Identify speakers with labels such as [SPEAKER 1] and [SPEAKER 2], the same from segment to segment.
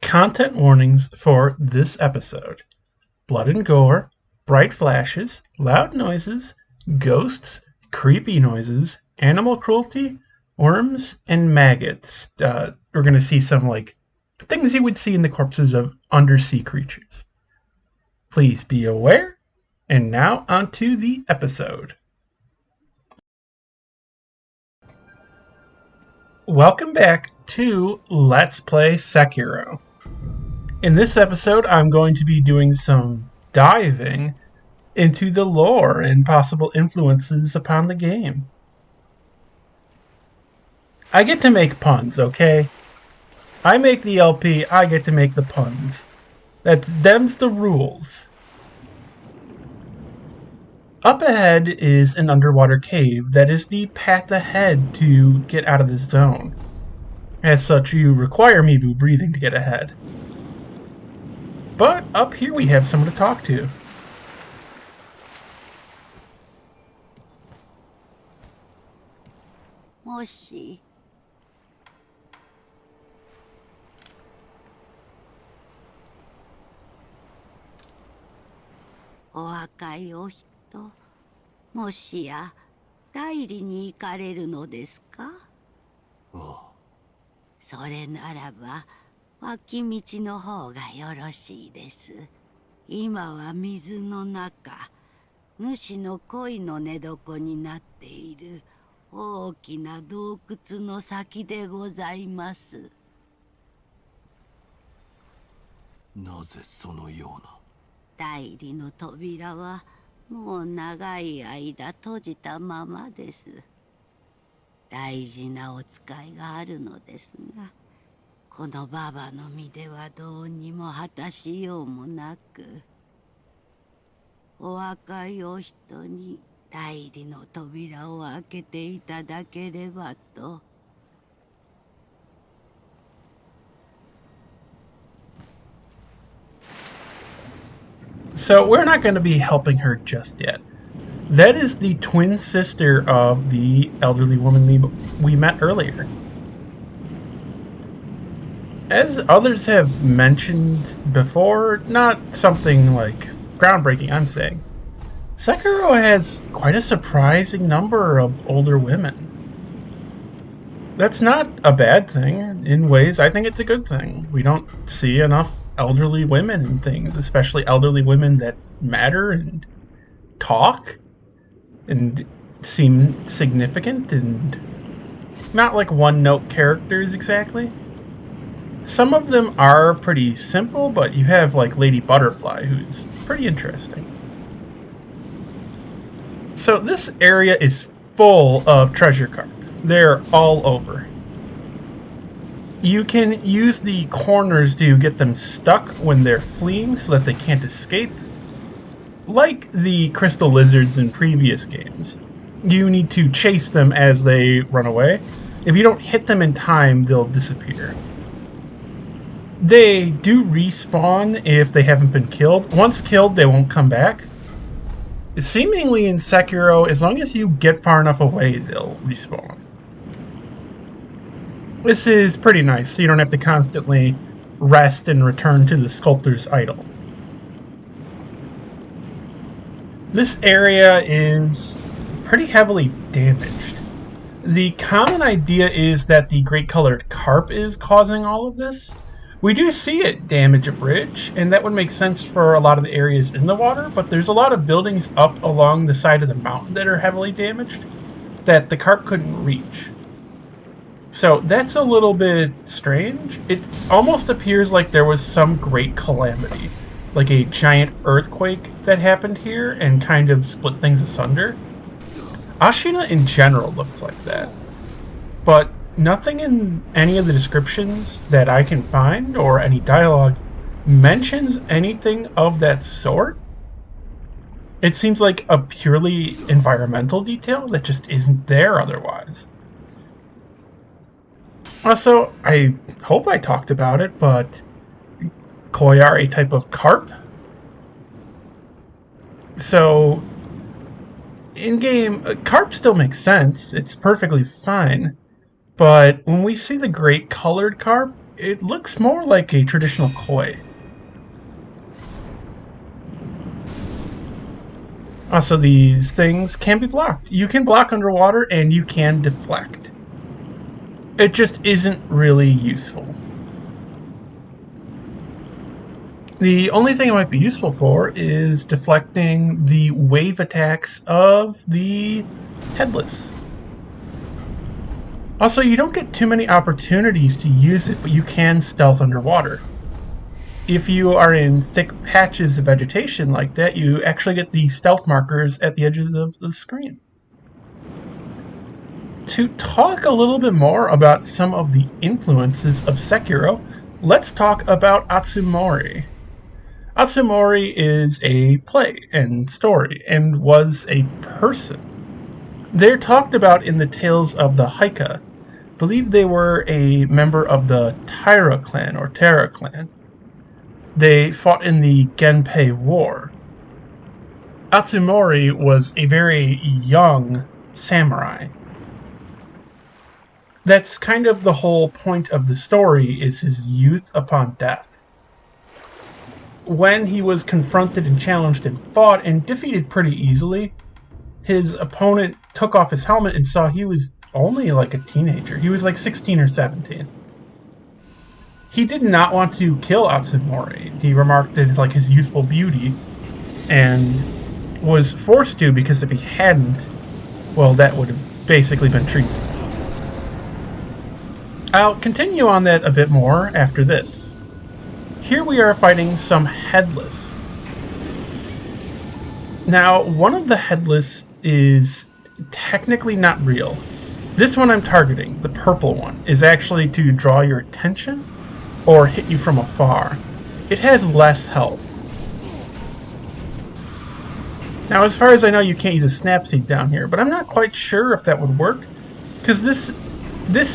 [SPEAKER 1] Content warnings for this episode: blood and gore, bright flashes, loud noises, ghosts, creepy noises, animal cruelty, worms, and maggots. We're going to see some things you would see in the corpses of undersea creatures. Please be aware. And now onto the episode. Welcome back to Let's Play Sekiro. In this episode, I'm going to be doing some diving into the lore and possible influences upon the game. I get to make puns, okay? I make the LP, I get to make the puns. Them's the rules. Up ahead is an underwater cave that is the path ahead to get out of this zone. As such, you require Mibu breathing to get ahead. But up here we have someone to talk to.
[SPEAKER 2] Moshi. お若いお人、もしや代理に行かれるのですか？
[SPEAKER 3] ああ。
[SPEAKER 2] それならば脇道の方がよろしいです。今は水の中、主の恋の寝床になっている大きな洞窟の先でございます。
[SPEAKER 3] なぜそのような。
[SPEAKER 2] 代理の扉はもう長い間閉じたままです。大事なお使いがあるのですが、このババの身ではどうにも果たしようもなく、お若いお人に代理の扉を開けていただければと。
[SPEAKER 1] So we're not going to be helping her just yet. That is the twin sister of the elderly woman we met earlier. As others have mentioned before, not something like groundbreaking, I'm saying, Sekiro has quite a surprising number of older women. That's not a bad thing. In ways, I think it's a good thing. We don't see enough elderly women in things, especially elderly women that matter and talk and seem significant and not like one-note characters exactly. Some of them are pretty simple, but you have like Lady Butterfly, who's pretty interesting. So this area is full of treasure carp. They're all over. You can use the corners to get them stuck when they're fleeing so that they can't escape. Like the crystal lizards in previous games, you need to chase them as they run away. If you don't hit them in time, they'll disappear. They do respawn if they haven't been killed. Once killed, they won't come back. Seemingly in Sekiro, as long as you get far enough away, they'll respawn. This is pretty nice, so you don't have to constantly rest and return to the sculptor's idol. This area is pretty heavily damaged. The common idea is that the great colored carp is causing all of this. We do see it damage a bridge, and that would make sense for a lot of the areas in the water, but there's a lot of buildings up along the side of the mountain that are heavily damaged that the carp couldn't reach. So that's a little bit strange. It almost appears like there was some great calamity, like a giant earthquake that happened here and kind of split things asunder. Ashina in general looks like that, but nothing in any of the descriptions that I can find or any dialogue mentions anything of that sort. It seems like a purely environmental detail that just isn't there otherwise. Also, I hope I talked about it, but koi are a type of carp. So, in-game, carp still makes sense. It's perfectly fine. But when we see the great colored carp, it looks more like a traditional koi. Also, these things can be blocked. You can block underwater and you can deflect. It just isn't really useful. The only thing it might be useful for is deflecting the wave attacks of the Headless. Also, you don't get too many opportunities to use it, but you can stealth underwater. If you are in thick patches of vegetation like that, you actually get the stealth markers at the edges of the screen. To talk a little bit more about some of the influences of Sekiro, let's talk about Atsumori. Atsumori is a play and story, and was a person. They're talked about in the tales of the Haika. I believe they were a member of the Taira clan or Terra clan. They fought in the Genpei War. Atsumori was a very young samurai. That's kind of the whole point of the story, is his youth upon death. When he was confronted and challenged and fought and defeated pretty easily, his opponent took off his helmet and saw he was only like a teenager. He was like 16 or 17. He did not want to kill Atsumori. He remarked at like his youthful beauty and was forced to, because if he hadn't, well, that would have basically been treason. I'll continue on that a bit more after this. Here we are fighting some Headless. Now, one of the Headless is technically not real. This one I'm targeting, the purple one, is actually to draw your attention or hit you from afar. It has less health. Now, as far as I know, you can't use a snap seed down here, but I'm not quite sure if that would work, because this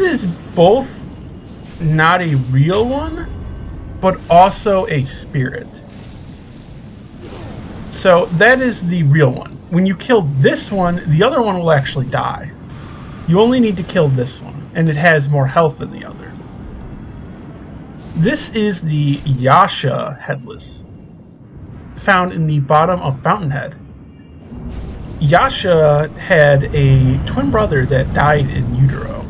[SPEAKER 1] is both not a real one, but also a spirit. So that is the real one. When you kill this one, the other one will actually die. You only need to kill this one, and it has more health than the other. This is the Yasha Headless, found in the bottom of Fountainhead. Yasha had a twin brother that died in utero.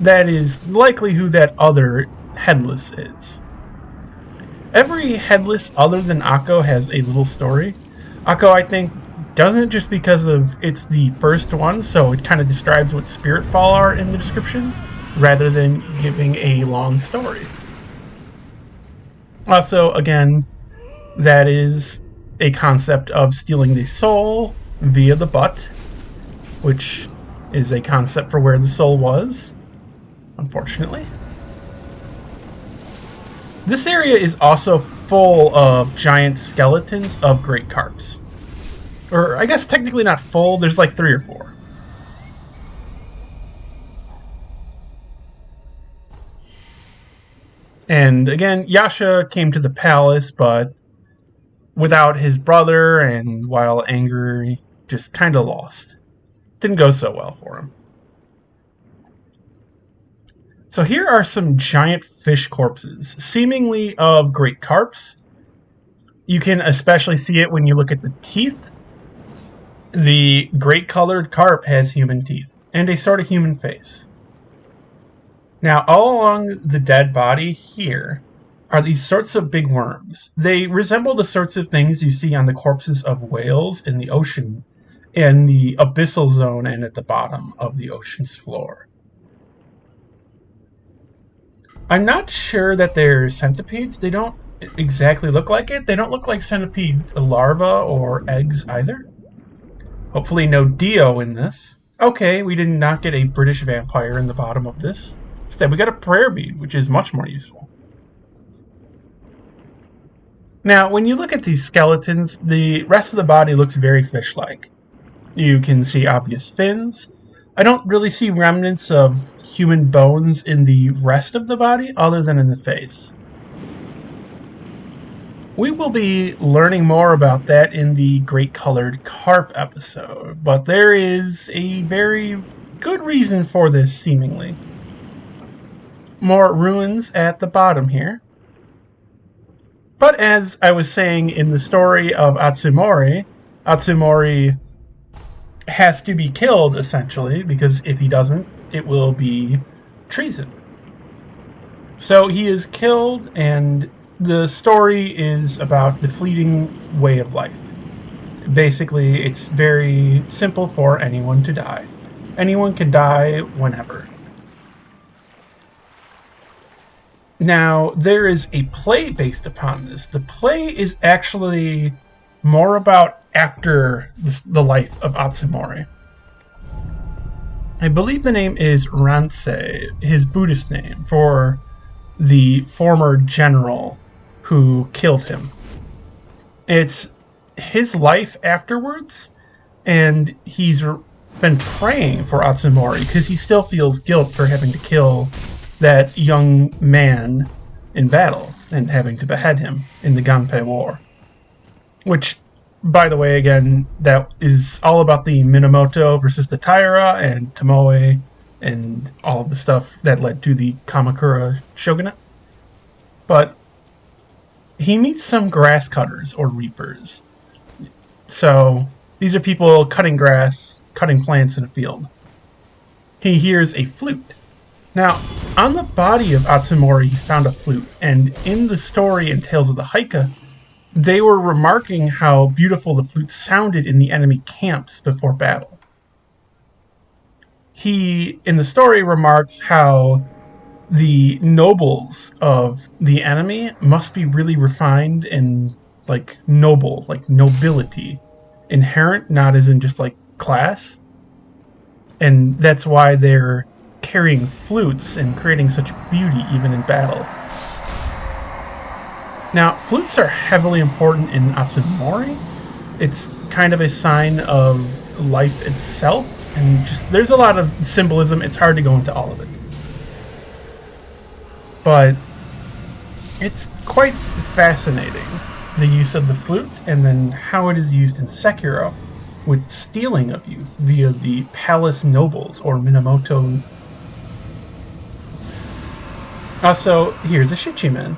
[SPEAKER 1] That is likely who that other Headless is. Every Headless other than Akko has a little story. Akko, I think, doesn't, just because of it's the first one, so it kind of describes what Spiritfall are in the description, rather than giving a long story. Also, again, that is a concept of stealing the soul via the butt, which is a concept for where the soul was, unfortunately. This area is also full of giant skeletons of great carps. Or, I guess technically not full, there's like 3 or 4. And again, Yasha came to the palace, but without his brother, and while angry, just kind of lost. Didn't go so well for him. So here are some giant fish corpses, seemingly of great carps. You can especially see it when you look at the teeth. The great colored carp has human teeth, and a sort of human face. Now, all along the dead body here are these sorts of big worms. They resemble the sorts of things you see on the corpses of whales in the ocean, in the abyssal zone and at the bottom of the ocean's floor. I'm not sure that they're centipedes. They don't exactly look like it. They don't look like centipede larvae or eggs either. Hopefully no Dio in this. Okay, we did not get a British vampire in the bottom of this. Instead, we got a prayer bead, which is much more useful. Now, when you look at these skeletons, the rest of the body looks very fish-like. You can see obvious fins. I don't really see remnants of human bones in the rest of the body, other than in the face. We will be learning more about that in the Great Colored Carp episode, but there is a very good reason for this, seemingly. more ruins at the bottom here. But as I was saying in the story of Atsumori, Atsumori has to be killed, essentially, because if he doesn't, it will be treason. So he is killed, and the story is about the fleeting way of life. Basically, it's very simple for anyone to die. Anyone can die whenever. Now, there is a play based upon this. The play is actually more about after the life of Atsumori. I believe the name is Ransei, his Buddhist name, for the former general who killed him. It's his life afterwards, and he's been praying for Atsumori because he still feels guilt for having to kill that young man in battle and having to behead him in the Genpei War. Which, by the way, again, that is all about the Minamoto versus the Taira and Tomoe and all of the stuff that led to the Kamakura shogunate. But he meets some grass cutters or reapers. So these are people cutting grass, cutting plants in a field. He hears a flute. Now, on the body of Atsumori, he found a flute, and in the story in Tales of the Haika, they were remarking how beautiful the flute sounded in the enemy camps before battle. He, in the story, remarks how the nobles of the enemy must be really refined and, like, noble, like nobility. Inherent, not as in just, like, class. And that's why they're carrying flutes and creating such beauty even in battle. Now, flutes are heavily important in Atsumori. It's kind of a sign of life itself, and just there's a lot of symbolism. It's hard to go into all of it. But it's quite fascinating, the use of the flute, and then how it is used in Sekiro with stealing of youth via the palace nobles or Minamoto. Also, here's a Shichiman.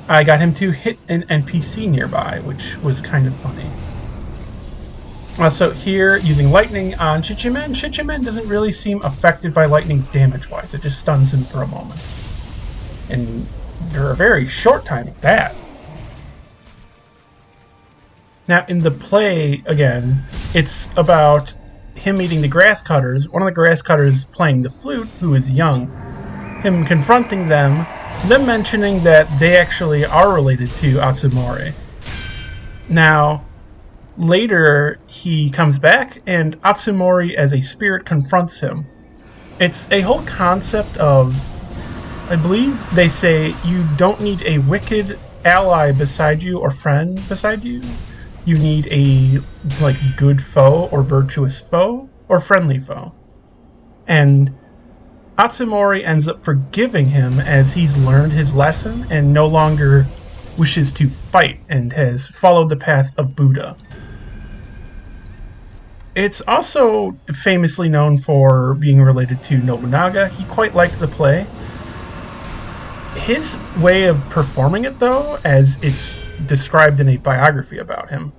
[SPEAKER 1] I got him to hit an NPC nearby, which was kind of funny. Also, here, using lightning on Shichiman. Shichiman doesn't really seem affected by lightning damage-wise. It just stuns him for a moment. And for a very short time at that. Now, in the play, again, it's about him meeting the grass cutters. One of the grass cutters playing the flute, who is young. Him confronting them mentioning that they actually are related to Atsumori. Now, later he comes back, and Atsumori as a spirit confronts him. It's a whole concept of, I believe they say, you don't need a wicked ally beside you or friend beside you. You need a, like, good foe or virtuous foe or friendly foe. And Atsumori ends up forgiving him as he's learned his lesson and no longer wishes to fight and has followed the path of Buddha. It's also famously known for being related to Nobunaga. He quite liked the play. His way of performing it, though, as it's described in a biography about him,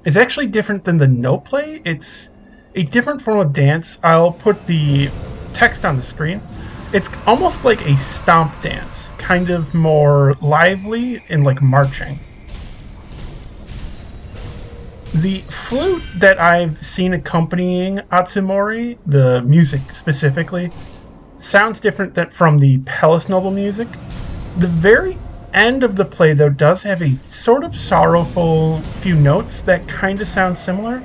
[SPEAKER 1] is actually different than the no play. It's a different form of dance. I'll put the text on the screen. It's almost like a stomp dance, kind of more lively and like marching. The flute that I've seen accompanying Atsumori, the music specifically, sounds different from the Palace Noble music. The very end of the play, though, does have a sort of sorrowful few notes that kind of sound similar,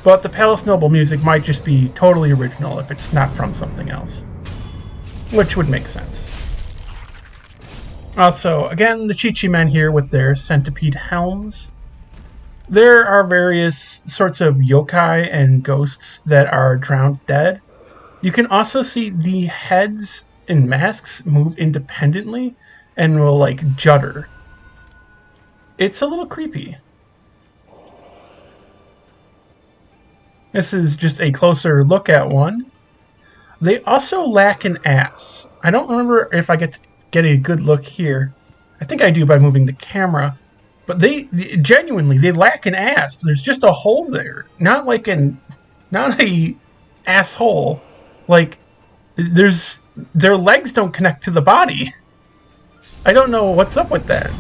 [SPEAKER 1] but the Palace Noble music might just be totally original if it's not from something else, which would make sense. Also, again, the Chi-Chi men here with their centipede helms. There are various sorts of yokai and ghosts that are drowned dead. You can also see the heads and masks move independently and will, like, judder. It's a little creepy. This is just a closer look at one. They also lack an ass. I don't remember if I get a good look here. I think I do by moving the camera. But they genuinely they lack an ass. There's just a hole there, not a asshole. Like their legs don't connect to the body. I don't know what's up with that.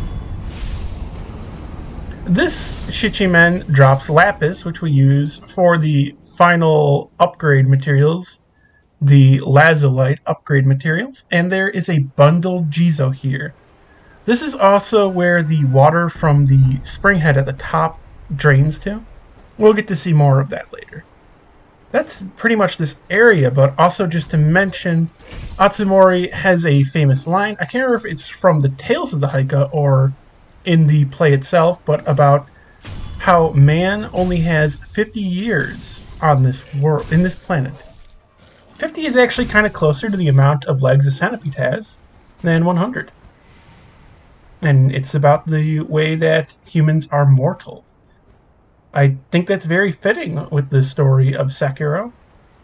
[SPEAKER 1] This Shichimen drops lapis, which we use for the final upgrade materials, the lazulite upgrade materials, and there is a bundled Jizo here. This is also where the water from the spring head at the top drains to. We'll get to see more of that later. That's pretty much this area, but also just to mention, Atsumori has a famous line. I can't remember if it's from the Tales of the Haika or in the play itself, but about how man only has 50 years on this world, in this planet. 50 is actually kind of closer to the amount of legs a centipede has than 100. And it's about the way that humans are mortal. I think that's very fitting with the story of Sekiro,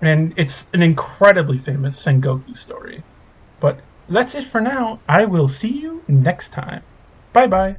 [SPEAKER 1] and it's an incredibly famous Sengoku story. But that's it for now. I will see you next time. Bye bye.